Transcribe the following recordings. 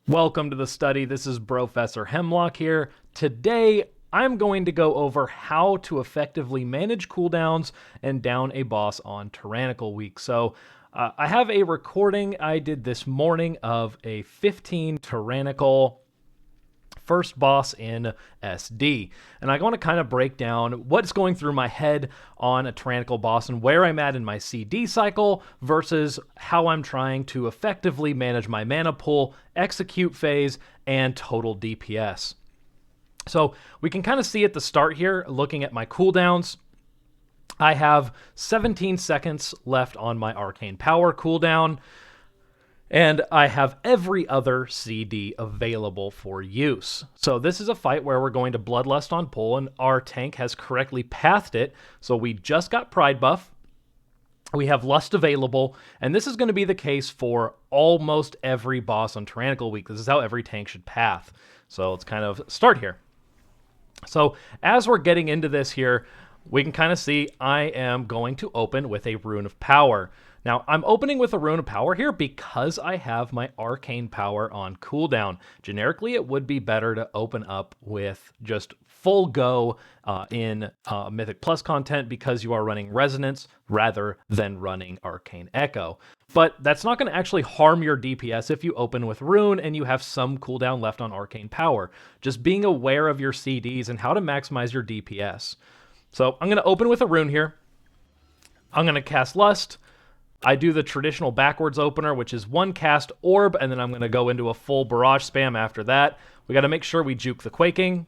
Welcome to the study. This is Professor Hemlock here. Today, I'm going to go over how to effectively manage cooldowns and down a boss on Tyrannical week. I have a recording I did this morning of a 15 Tyrannical first boss in SD. And I want to kind of break down what's going through my head on a Tyrannical boss and where I'm at in my CD cycle versus how I'm trying to effectively manage my mana pool, execute phase, and total DPS. So we can kind of see at the start here, looking at my cooldowns, I have 17 seconds left on my Arcane Power cooldown. And I have every other CD available for use. So this is a fight where we're going to Bloodlust on pull, and our tank has correctly pathed it. So we just got Pride buff. We have Lust available, and this is going to be the case for almost every boss on Tyrannical week. This is how every tank should path. So let's kind of start here. So as we're getting into this here, we can kind of see I am going to open with a Rune of Power. Now, I'm opening with a Rune of Power here because I have my Arcane Power on cooldown. Generically, it would be better to open up with just full go in Mythic Plus content because you are running Resonance rather than running Arcane Echo. But that's not going to actually harm your DPS if you open with Rune and you have some cooldown left on Arcane Power. Just being aware of your CDs and how to maximize your DPS. So I'm going to open with a Rune here. I'm going to cast Lust. I do the traditional backwards opener, which is one cast orb, and then I'm going to go into a full barrage spam after that. We got to make sure we juke the Quaking.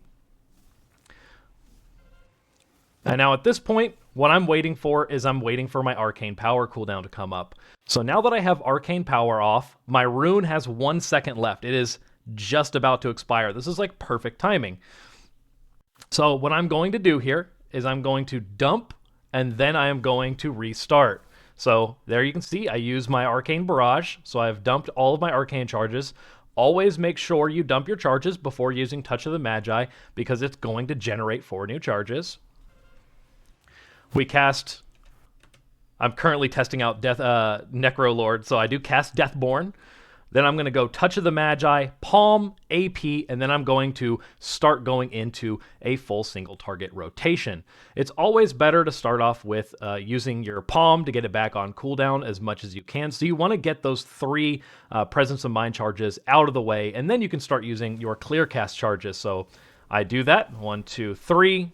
And now at this point, what I'm waiting for is I'm waiting for my Arcane Power cooldown to come up. So now that I have Arcane Power off, my Rune has 1 second left. It is just about to expire. This is like perfect timing. So what I'm going to do here is I'm going to dump, and then I am going to restart. So there you can see I use my Arcane Barrage. So I've dumped all of my Arcane charges. Always make sure you dump your charges before using Touch of the Magi because it's going to generate 4 new charges. We cast... I'm currently testing out Necro Lord, so I do cast Deathborn. Then I'm going to go Touch of the Magi, Palm, AP, and then I'm going to start going into a full single target rotation. It's always better to start off with using your Palm to get it back on cooldown as much as you can. So you want to get those 3 Presence of Mind charges out of the way, and then you can start using your Clear Cast charges. So I do that. 1, 2, 3.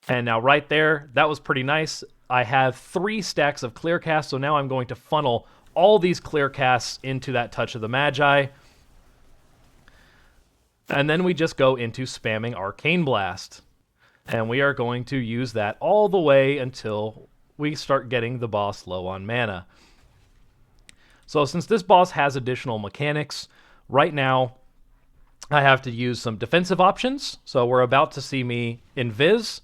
And now right there, that was pretty nice. I have 3 stacks of Clear Cast, so now I'm going to funnel all these clear casts into that Touch of the Magi. And then we just go into spamming Arcane Blast. And we are going to use that all the way until we start getting the boss low on mana. So since this boss has additional mechanics, right now I have to use some defensive options. So we're about to see me invis.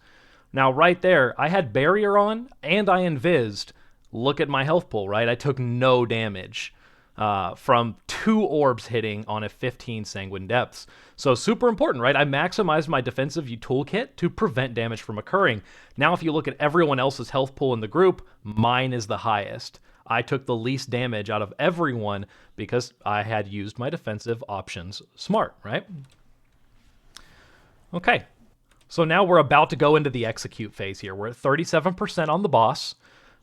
Now right there, I had Barrier on and I invised. Look at my health pool, right? I took no damage from 2 orbs hitting on a 15 Sanguine Depths. So super important, right? I maximized my defensive toolkit to prevent damage from occurring. Now if you look at everyone else's health pool in the group, mine is the highest. I took the least damage out of everyone because I had used my defensive options smart, right? Okay, so now we're about to go into the execute phase here. We're at 37% on the boss.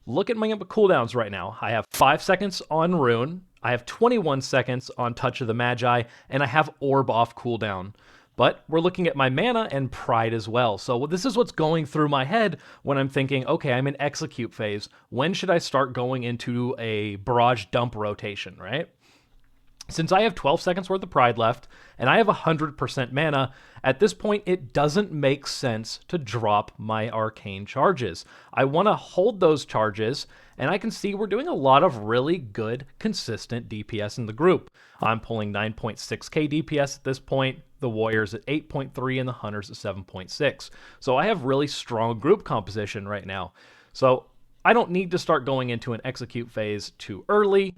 Look at my cooldowns right now. I have 5 seconds on Rune, I have 21 seconds on Touch of the Magi, and I have Orb off cooldown. But we're looking at my mana and Pride as well. So this is what's going through my head when I'm thinking, okay, I'm in execute phase. When should I start going into a barrage dump rotation, right? Since I have 12 seconds worth of Pride left, and I have 100% mana, at this point it doesn't make sense to drop my Arcane charges. I want to hold those charges, and I can see we're doing a lot of really good, consistent DPS in the group. I'm pulling 9.6k DPS at this point, the Warriors at 8.3, and the Hunters at 7.6. So I have really strong group composition right now. So I don't need to start going into an execute phase too early.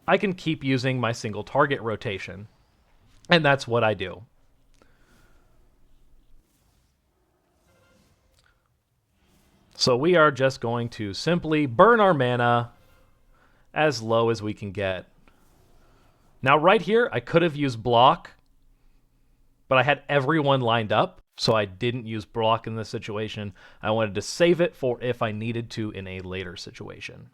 I can keep using my single target rotation. And that's what I do. So we are just going to simply burn our mana as low as we can get. Now right here, I could have used block, but I had everyone lined up, so I didn't use block in this situation. I wanted to save it for if I needed to in a later situation.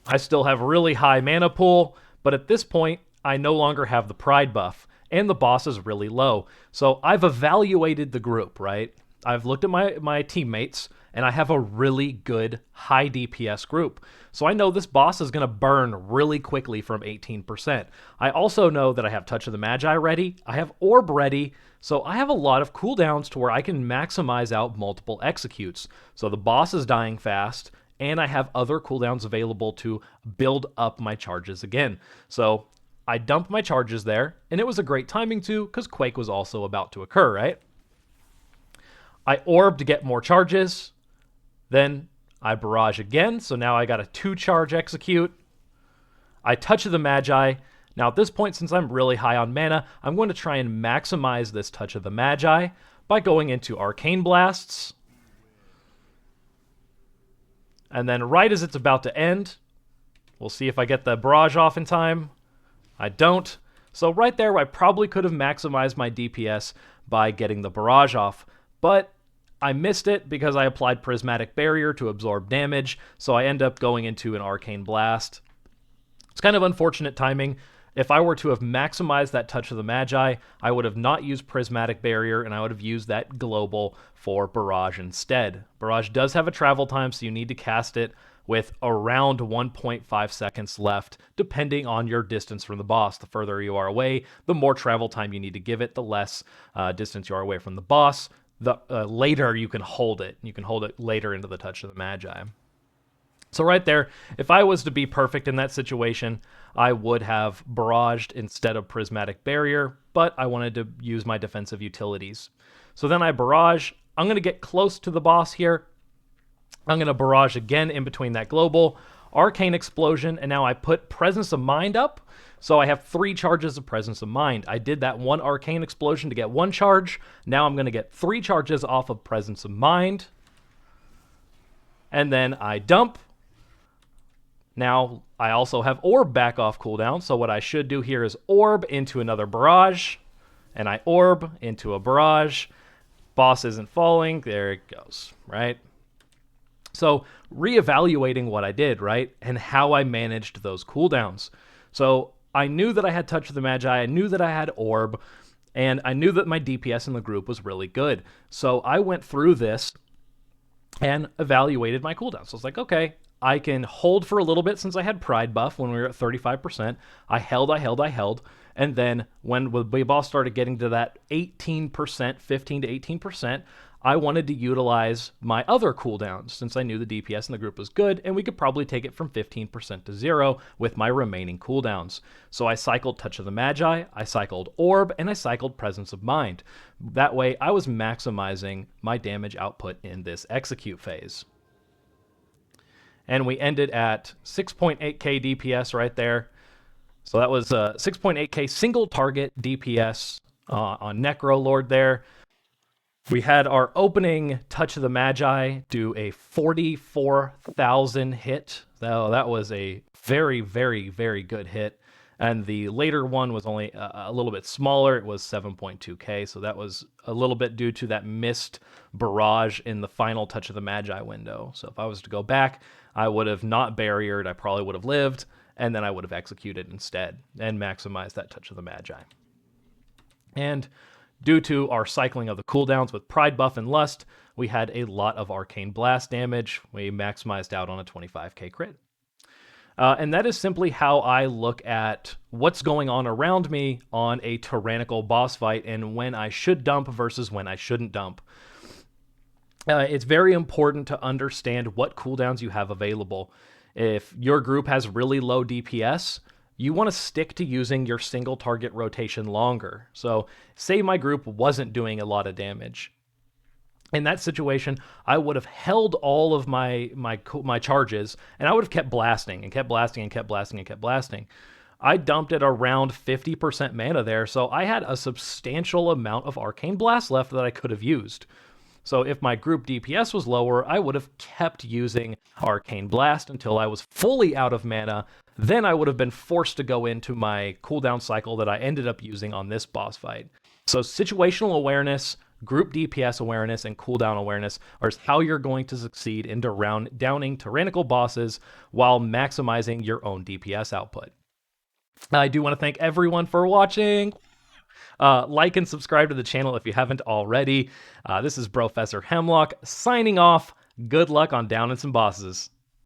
I still have really high mana pool, but at this point, I no longer have the pride buff, and the boss is really low. So I've evaluated the group, right? I've looked at my teammates, and I have a really good high DPS group. So I know this boss is going to burn really quickly from 18%. I also know that I have Touch of the Magi ready, I have Orb ready, so I have a lot of cooldowns to where I can maximize out multiple executes. So the boss is dying fast, and I have other cooldowns available to build up my charges again. So I dumped my charges there, and it was a great timing too, because Quake was also about to occur, right? I orb to get more charges, then I barrage again, so now I got a 2-charge execute. I Touch of the Magi. Now at this point, since I'm really high on mana, I'm going to try and maximize this Touch of the Magi by going into Arcane Blasts. And then right as it's about to end, we'll see if I get the barrage off in time. I don't. So right there, I probably could have maximized my DPS by getting the barrage off, but I missed it because I applied Prismatic Barrier to absorb damage, so I end up going into an Arcane Blast. It's kind of unfortunate timing. If I were to have maximized that Touch of the Magi, I would have not used Prismatic Barrier, and I would have used that Global for Barrage instead. Barrage does have a travel time, so you need to cast it with around 1.5 seconds left, depending on your distance from the boss. The further you are away, the more travel time you need to give it, the less distance you are away from the boss. The later you can hold it. You can hold it later into the Touch of the Magi. So right there, if I was to be perfect in that situation, I would have barraged instead of Prismatic Barrier, but I wanted to use my defensive utilities. So then I barrage. I'm going to get close to the boss here. I'm going to barrage again in between that global, Arcane Explosion, and now I put Presence of Mind up. So I have 3 charges of Presence of Mind. I did that 1 Arcane Explosion to get 1 charge. Now I'm going to get 3 charges off of Presence of Mind. And then I dump. Now I also have Orb back off cooldown. So what I should do here is Orb into another barrage. And I Orb into a barrage. Boss isn't falling. There it goes, right? So reevaluating what I did, right? And how I managed those cooldowns. So I knew that I had Touch of the Magi, I knew that I had Orb, and I knew that my DPS in the group was really good. So I went through this and evaluated my cooldowns. So I was like, okay, I can hold for a little bit since I had Pride buff when we were at 35%. I held. And then when the boss started getting to that 18%, 15 to 18%, I wanted to utilize my other cooldowns since I knew the DPS in the group was good, and we could probably take it from 15% to 0 with my remaining cooldowns. So I cycled Touch of the Magi, I cycled Orb, and I cycled Presence of Mind. That way, I was maximizing my damage output in this execute phase. And we ended at 6.8k DPS right there. So that was 6.8k single target DPS on Necrolord there. We had our opening Touch of the Magi do a 44,000 hit. So that was a very, very, very good hit. And the later one was only a little bit smaller. It was 7.2k. So that was a little bit due to that missed barrage in the final Touch of the Magi window. So if I was to go back, I would have not barriered. I probably would have lived. And then I would have executed instead and maximized that Touch of the Magi. And due to our cycling of the cooldowns with Pride buff and Lust, we had a lot of Arcane Blast damage. We maximized out on a 25k crit. And that is simply how I look at what's going on around me on a Tyrannical boss fight and when I should dump versus when I shouldn't dump. It's very important to understand what cooldowns you have available. If your group has really low DPS, you want to stick to using your single target rotation longer. So say my group wasn't doing a lot of damage. In that situation, I would have held all of my charges, and I would have kept blasting and kept blasting and kept blasting and kept blasting. I dumped at around 50% mana there, so I had a substantial amount of Arcane Blast left that I could have used. So if my group DPS was lower, I would have kept using Arcane Blast until I was fully out of mana. Then I would have been forced to go into my cooldown cycle that I ended up using on this boss fight. So situational awareness, group DPS awareness, and cooldown awareness are how you're going to succeed in downing tyrannical bosses while maximizing your own DPS output. I do want to thank everyone for watching. Like and subscribe to the channel if you haven't already. This is Professor Hemlock signing off. Good luck on downing some bosses.